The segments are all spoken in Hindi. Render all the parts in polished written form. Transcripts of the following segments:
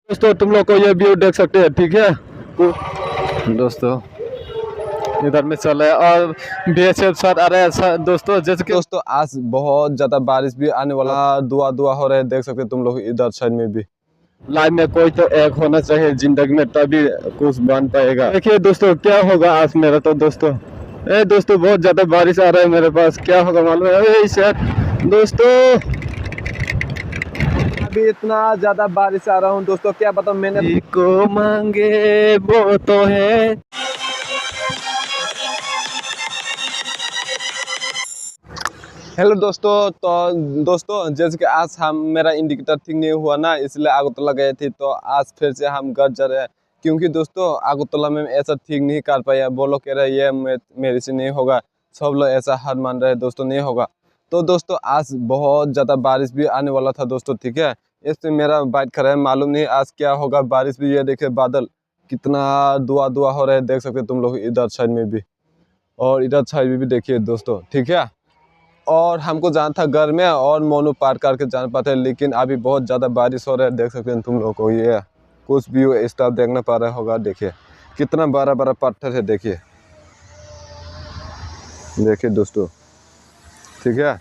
दोस्तों तुम लोग को ये व्यू देख सकते हैं, ठीक है दोस्तों। इधर में चल रहा है और बीएसएफ सर आ रहे हैं दोस्तों। जैसे कि दोस्तों आज बहुत ज्यादा बारिश भी आने वाला, दुआ दुआ हो रहे हैं, देख सकते हैं तुम लोग इधर साइड में भी। लाइफ में कोई तो एक होना चाहिए जिंदगी में, तभी कुछ बन पाएगा। देखिए दोस्तों क्या होगा आज मेरा तो दोस्तों। दोस्तों बहुत ज्यादा बारिश आ रहा है मेरे पास, क्या होगा मालूम है सर दोस्तों। अभी इतना ज्यादा बारिश आ रहा हूँ दोस्तों, क्या बताऊँ मैंने को मांगे वो तो है। हेलो दोस्तों। तो दोस्तों जैसे कि आज हम मेरा इंडिकेटर ठीक नहीं हुआ ना, इसलिए अगरतला गए थे, तो आज फिर से हम घर जा रहे हैं। क्योंकि दोस्तों अगरतला में ऐसा ठीक नहीं कर पाया, वो लोग कह रहे हैं ये मेरे से नहीं होगा, सब लोग ऐसा हार मान रहे हैं दोस्तों, नहीं होगा। तो दोस्तों आज बहुत ज़्यादा बारिश भी आने वाला था दोस्तों, ठीक है। इससे मेरा बाइक खड़ा है, मालूम नहीं आज क्या होगा। बारिश भी, ये देखे बादल कितना दुआ दुआ हो रहे हैं, देख सकते तुम लोग इधर साइड में भी और इधर साइड में भी देखिए दोस्तों, ठीक है। और हमको जाना था घर में और मोनू पार करके जाना पाते हैं, लेकिन अभी बहुत ज़्यादा बारिश हो रहा है, देख सकते हैं तुम लोग को। ये कुछ भी स्टाफ देखना पा रहा होगा, देखिए कितना बड़ा बड़ा पत्थर है, देखिए देखिए दोस्तों, ठीक है।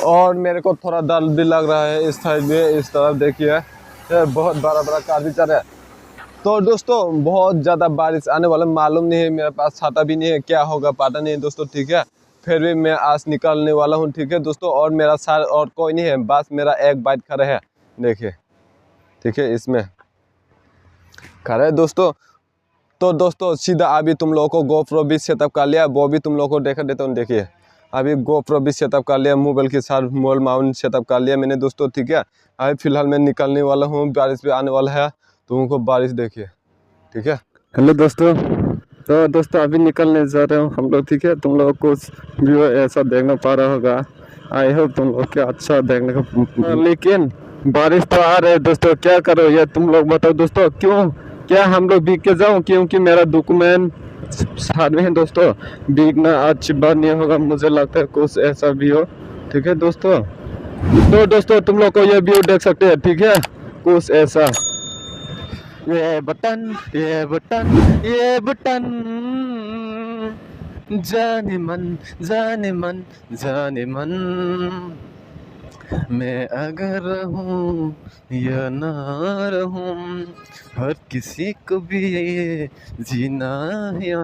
और मेरे को थोड़ा डर भी लग रहा है, इस साइड में इस तरफ देखिए बहुत बड़ा बड़ा कार भी चल रहा है। तो दोस्तों बहुत ज़्यादा बारिश आने वाला, मालूम नहीं है, मेरे पास छाता भी नहीं है, क्या होगा पता नहीं दोस्तों, ठीक है। फिर भी मैं आज निकलने वाला हूँ, ठीक है दोस्तों। और मेरा साथ और कोई नहीं है, बस मेरा एक बाइक खड़ा है, देखिए, ठीक है, इसमें खड़ा है दोस्तों। तो दोस्तों सीधा अभी तुम लोगों को गोप्रो भी सेटअप कर लिया, वो भी तुम लोगों को देखा देता हूँ। देखिए अभी गोप्रो भी सेटअप कर लिया, मोबाइल के साथ मोबाइल माउंट सेटअप कर लिया मैंने दोस्तों, ठीक है। अभी फिलहाल मैं निकलने वाला हूँ, बारिश भी आने वाला है, तुमको बारिश देखिए, ठीक है। हेलो दोस्तों, तो दोस्तों अभी निकलने जा रहे हो हम लोग, ठीक है। तुम लोग कुछ व्यू ऐसा देखना पा रहा होगा, आई होप तुम लोग क्या अच्छा देखने को। लेकिन बारिश तो आ रहा है दोस्तों, क्या करो ये तुम लोग बताओ दोस्तों। क्यों क्या हम लोग भीग के जाऊं? क्योंकि मेरा डॉक्यूमेंट साथ में है दोस्तों, भीगना अच्छी बात नहीं होगा, मुझे लगता है कुछ ऐसा भी हो, ठीक है दोस्तों। तो दोस्तों तुम लोग को ये व्यू देख सकते हैं, ठीक है, कुछ ऐसा। ये बटन ये बटन ये बटन, जाने मन जाने मन जाने मन, मैं अगर रहूं या ना रहूं, हर किसी को भी ये जीना है।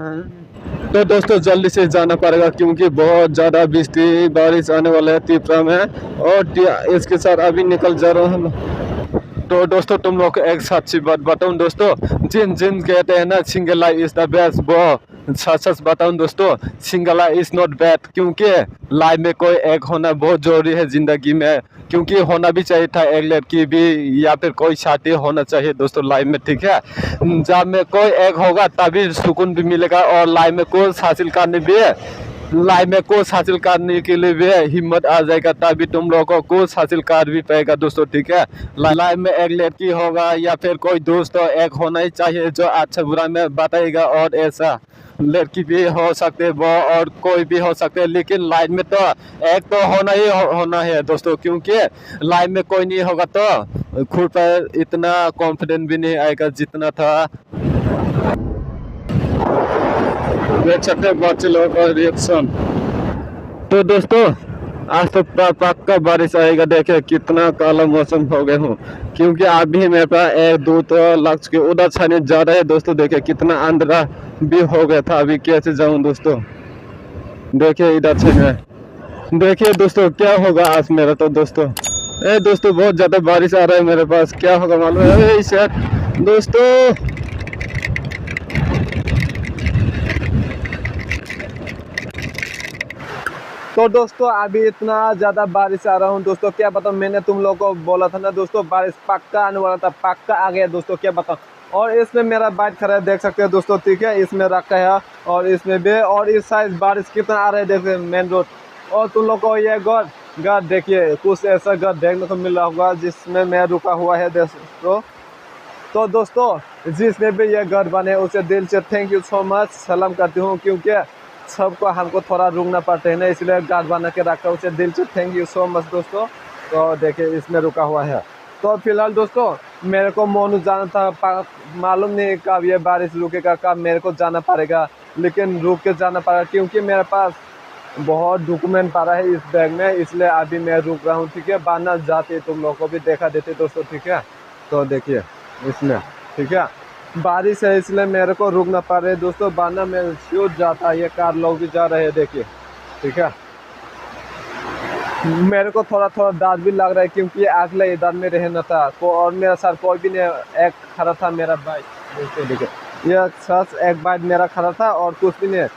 तो दोस्तों जल्दी से जाना पड़ेगा, क्योंकि बहुत ज़्यादा बिजली बारिश आने वाला है त्रिपुरा में, और इसके साथ अभी निकल जा रहा हूँ। तो दोस्तों तुम लोग को एक सच्ची बात बताऊं दोस्तों, जिन जिन कहते हैं ना single life is the best, वो सच सच बताऊं दोस्तों, single life is not bad. क्योंकि लाइफ में कोई एक होना बहुत जरूरी है जिंदगी में, क्योंकि होना भी चाहिए था एक लड़की भी, या फिर कोई साथी होना चाहिए दोस्तों लाइफ में, ठीक है। जब में कोई एक होगा तभी सुकून भी मिलेगा, और लाइफ में कुछ हासिल करने भी है, लाइफ में कुछ हासिल करने के लिए भी हिम्मत आ जाएगा, तभी तुम लोगों को कुछ हासिल कर भी पाएगा दोस्तों, ठीक है। लाइफ में एक लड़की होगा या फिर कोई दोस्त हो, एक होना ही चाहिए जो अच्छा बुरा में बताएगा, और ऐसा लड़की भी हो सकते वो और कोई भी हो सकते, लेकिन लाइफ में तो एक तो होना ही होना है दोस्तों। क्योंकि लाइफ में कोई नहीं होगा तो खुद पर इतना कॉन्फिडेंस भी नहीं आएगा जितना था। देख सकते हैं बच्चे लोगों का रिएक्शन। तो दोस्तों आज तो पक्का बारिश आएगा, देखे कितना काला मौसम हो गए हूँ, क्योंकि अभी मेरे पास एक दो तो लग चुके, उधर छाने जा रहे हैं दोस्तों, देखे कितना अंधेरा भी हो गया था, अभी कैसे जाऊँ दोस्तों। देखिए इधर छाने, देखिए दोस्तों क्या होगा आज मेरा तो दोस्तों। दोस्तों बहुत ज्यादा बारिश आ रहा है मेरे पास, क्या होगा मालूम है सर दोस्तों। तो दोस्तों अभी इतना ज़्यादा बारिश आ रहा हूँ दोस्तों, क्या बताऊँ, मैंने तुम लोगों को बोला था ना दोस्तों बारिश पक्का आने वाला था, पक्का आ गया दोस्तों, क्या बताऊँ। और इसमें मेरा बाइक खड़ा है, देख सकते हैं दोस्तों, ठीक है, इसमें रखा है, और इसमें भी, और इस साइड बारिश कितना आ रहा है देखिए मेन रोड। और तुम लोग को ये घर देखिए, कुछ ऐसा घर देखने को मिल रहा होगा जिसमें मैं रुका हुआ है दोस्तों। तो दोस्तों जिसने भी ये घर बने उसे दिल से थैंक यू सो मच सलाम करती हूँ, क्योंकि सबको हमको थोड़ा रुकना पड़ता है ना, इसलिए गार्ड बना के रखा, उसे दिल से थैंक यू सो मच दोस्तों। तो देखिए इसमें रुका हुआ है, तो फिलहाल दोस्तों मेरे को मोनू जाना था, मालूम नहीं कब ये बारिश रुकेगा, कब मेरे को जाना पड़ेगा, लेकिन रुक के जाना पड़ेगा क्योंकि मेरे पास बहुत डॉक्यूमेंट पड़ा है इस बैग में, इसलिए अभी मैं रुक रहा हूँ। ठीक है, वरना जाते तुम लोगों को भी देखा देते दोस्तों। ठीक है, तो देखिए इसमें, ठीक है, बारिश है इसलिए मेरे को रुकना पड़ रहा है दोस्तों, वरना मैं छूट जाता। ये कार लोग भी जा रहे हैं देखिए। ठीक है, मेरे को थोड़ा थोड़ा डर भी लग रहा है क्योंकि अगले इधर में रहना था और मेरा सर कोई भी नहीं, एक खड़ा था मेरा बाइक। देखिए ये सच एक बाइक मेरा खड़ा था और कुछ भी नहीं।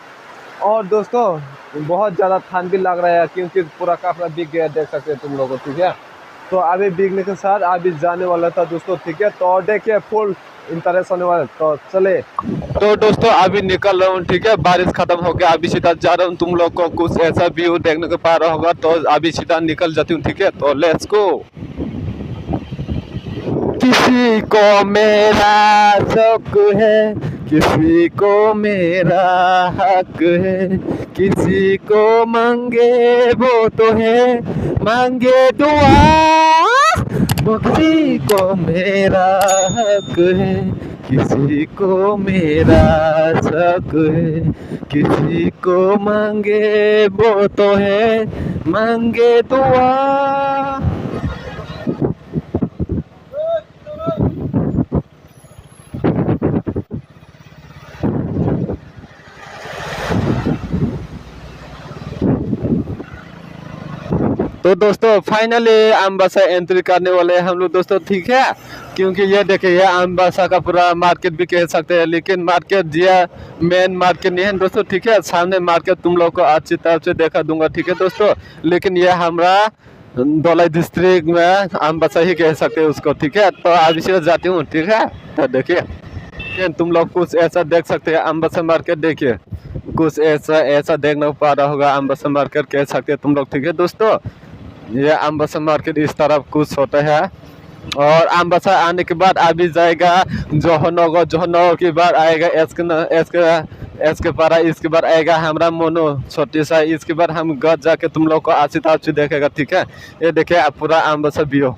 और दोस्तों बहुत ज़्यादा ठंड भी लग रहा है क्योंकि पूरा कपड़ा भीग गया, देख सकते हैं तुम लोगों। ठीक है, तो अभी भीगने के साथ अभी जाने वाला था दोस्तों। ठीक है, तो देखिए फुल इंटरेस्ट होने वाला, तो चले। तो दोस्तों अभी निकल रहा हूँ। ठीक है, बारिश खत्म हो गया, अभी सीधा जा रहा हूँ। तुम लोग को कुछ ऐसा व्यू देखने को पा रहा होगा, तो अभी सीधा निकल जाती हूँ। ठीक है, तो लेट्स गो। किसी को मेरा शौक है, किसी को मेरा हक है, किसी को मांगे वो तो है मांगे दुआ, किसी को मेरा हक है, किसी को मेरा शक है, किसी को मांगे वो तो है मांगे दुआ। तो दोस्तों फाइनली अम्बासा एंट्री करने वाले हैं हम लोग दोस्तों। ठीक है, क्योंकि ये देखिए ये अम्बासा का पूरा मार्केट भी कह सकते हैं, लेकिन मार्केट ये मेन मार्केट नहीं है दोस्तों। ठीक है, सामने मार्केट तुम लोग को अच्छी तरह से देखा दूंगा। ठीक है दोस्तों, लेकिन ये हमारा धौलाई डिस्ट्रिक्ट में अम्बासा ही कह सकते हैं उसको। ठीक है, तो अभी से जाती हूँ। ठीक है, तो देखिए तुम लोग कुछ ऐसा देख सकते हैं अम्बासा मार्केट। देखिए कुछ ऐसा देखना पा रहा होगा, अम्बासा मार्केट कह सकते हैं तुम लोग। ठीक है दोस्तों, ये अम्बासा मार्केट इस तरफ कुछ होता है। और अम्बासा आने के बाद अभी जाएगा जौहरनगर, जौहरनगर के बाद आएगा एसके पारा, इसके बाद आएगा हमारा मोनो छोटी सा, इसके बाद हम घर जाके तुम लोग को अच्छी तरह देखेगा। ठीक है, ये देखिए आप पूरा अम्बासा व्यू।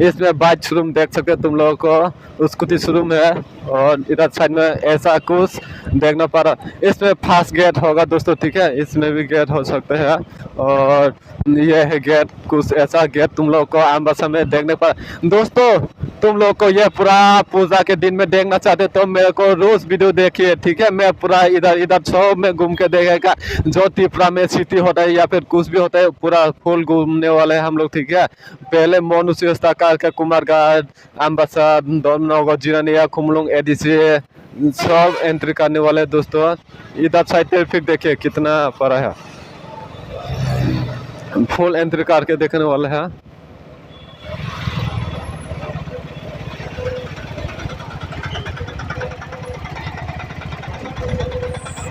इसमें बाइक शोरूम देख सकते हैं तुम लोगों को, स्कूटी शोरूम है, और इधर साइड में ऐसा कुछ देखना पा रहा। इसमें फास्ट गेट होगा दोस्तों। ठीक है, इसमें भी गेट हो सकते हैं, और ये है गेट, कुछ ऐसा गेट तुम लोग को अम्बासा में देखने पा दोस्तों। तुम लोग को ये पूरा पूजा के दिन में देखना चाहते तो मेरे को रोज वीडियो देखिए। ठीक है, मैं पूरा इधर सब में घूम के देखेगा, जो त्रिपुरा में सिटी होता है या फिर कुछ भी होता है पूरा फुल घूमने वाले हैं हम लोग। ठीक है, पहले मोनू का कुमारघाट, अम्बासा, धर्मनगर, जिरानिया, खुमलुंग, एडीसी सब एंट्री करने वाले दोस्तों। इधर साइड ट्रैफिक देखिए कितना पड़ा है, फुल एंट्री करके देखने वाले हैं।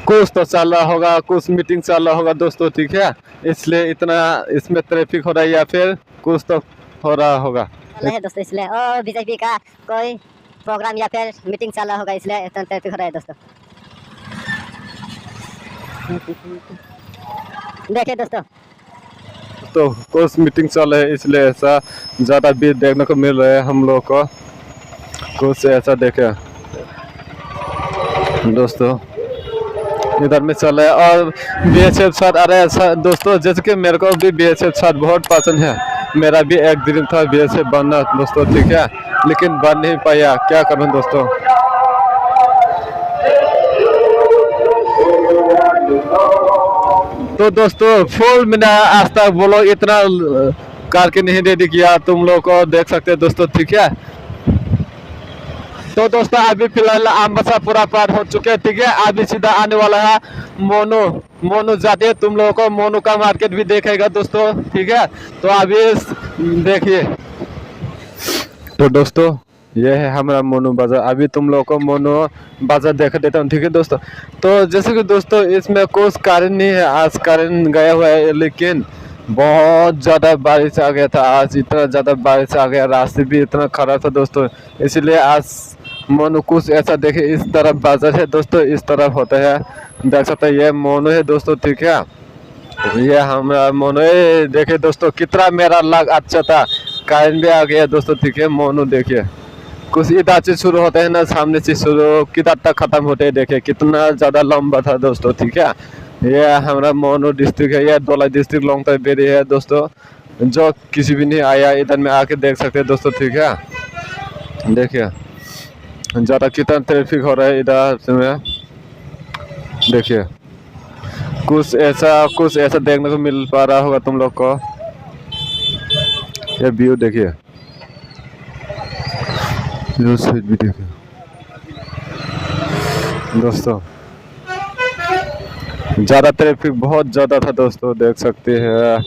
कुछ तो चल रहा होगा, कुछ मीटिंग चल रहा होगा दोस्तों। ठीक है, इसलिए इतना इसमें ट्रैफिक हो रहा है, या फिर कुछ तो हो रहा होगा है दोस्तों, इसलिए। और बीजेपी का कोई प्रोग्राम या फिर मीटिंग चल रहा होगा, इसलिए इतना ट्रैफिक हो रहा है दोस्तों। देखिए दोस्तों, तो कुछ मीटिंग चल रहा है इसलिए ऐसा ज़्यादा भीड़ देखने को मिल रहा है हम लोग को। कुछ ऐसा देखे दोस्तों, इधर में चल रहा है। और BHF शर्ट आ रहा है दोस्तों, जैसे कि मेरे को भी BHF शर्ट बहुत पसंद है। मेरा भी एक ड्रीम था BHF बनना दोस्तों। ठीक है, लेकिन बन नहीं पाया, क्या करूं दोस्तों। तो दोस्तों फुल मैंने आज तक बोलो इतना करके नहीं रेडी किया, तुम लोग को देख सकते हैं दोस्तों। ठीक है, तो दोस्तों अभी फिलहाल अम्बासा पूरा पार हो चुके हैं। ठीक है, अभी सीधा आने वाला है मोनू जाते हैं, तुम लोगों को मोनू का मार्केट भी देखेगा दोस्तों। ठीक है, तो अभी देखिए। तो दोस्तों ये है हमारा मोनू बाजार, अभी तुम लोगों को मोनू बाजार देख देता हूँ। ठीक है दोस्तों, तो जैसे कि दोस्तों इसमें कुछ कारण नहीं है, आज कारण गया हुआ है, लेकिन बहुत ज़्यादा बारिश आ गया था। आज इतना ज़्यादा बारिश आ गया, रास्ते भी इतना खराब था दोस्तों, इसलिए आज मोनू कुछ ऐसा देखे। इस तरफ बाजार है दोस्तों, इस तरफ होता है, देख सकते हैं ये मोनू है दोस्तों। ठीक है, ये हमारा मोनू है। देखे दोस्तों कितना मेरा लग अच्छा था, कायन भी आ गया दोस्तों, ठीक है। मोनू देखिए कुछ इधर से शुरू होते हैं ना, सामने से शुरू किधर तक खत्म होते हैं, देखिए कितना ज़्यादा लंबा था दोस्तों, ठीक है। ये हमारा मोनू डिस्ट्रिक्ट है, ये धोलाई डिस्ट्रिक्ट लोंगथाई बेरी है दोस्तों। जो किसी भी नहीं आया इधर में आके देख सकते हैं दोस्तों, ठीक है। देखिए ज़्यादा कितना ट्रैफिक हो रहा है इधर में, देखिए कुछ ऐसा देखने को मिल पा रहा होगा तुम लोग को। ये व्यू देखिए, व्यू साइड भी देखिए दोस्तों। ज़्यादा ट्रैफिक बहुत ज़्यादा था दोस्तों, देख सकते हैं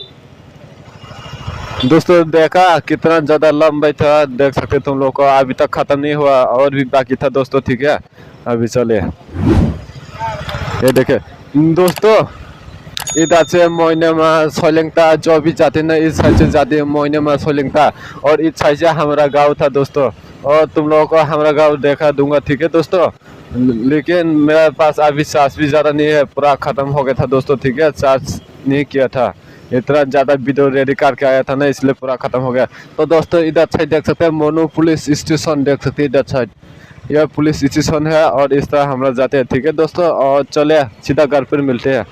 दोस्तों। देखा कितना ज़्यादा लंबा था, देख सकते तुम लोग को। अभी तक ख़त्म नहीं हुआ, और भी बाकी था दोस्तों, ठीक है। अभी चले, ये देखे दोस्तों, इधर से मोइनेमा सोलिंगता जो भी जाते ना, इस साइड से जाते हैं मोइनेमा सोलिंगता, और इस साइड से हमारा गांव था दोस्तों। और तुम लोगों को हमारा गांव देखा दूंगा, ठीक है दोस्तों। लेकिन मेरे पास अभी चार्ज भी ज़्यादा नहीं है, पूरा ख़त्म हो गया था दोस्तों, ठीक है। चार्ज नहीं किया था, इतना ज़्यादा वीडियो रेडी करके आया था ना, इसलिए पूरा ख़त्म हो गया। तो दोस्तों इधर साइड देख सकते हैं मोनू पुलिस स्टेशन, देख सकते हैं इधर साइड, यह पुलिस स्टेशन है। और इस तरह हम लोग जाते हैं, ठीक है दोस्तों। और चले सीधा घर पर मिलते हैं।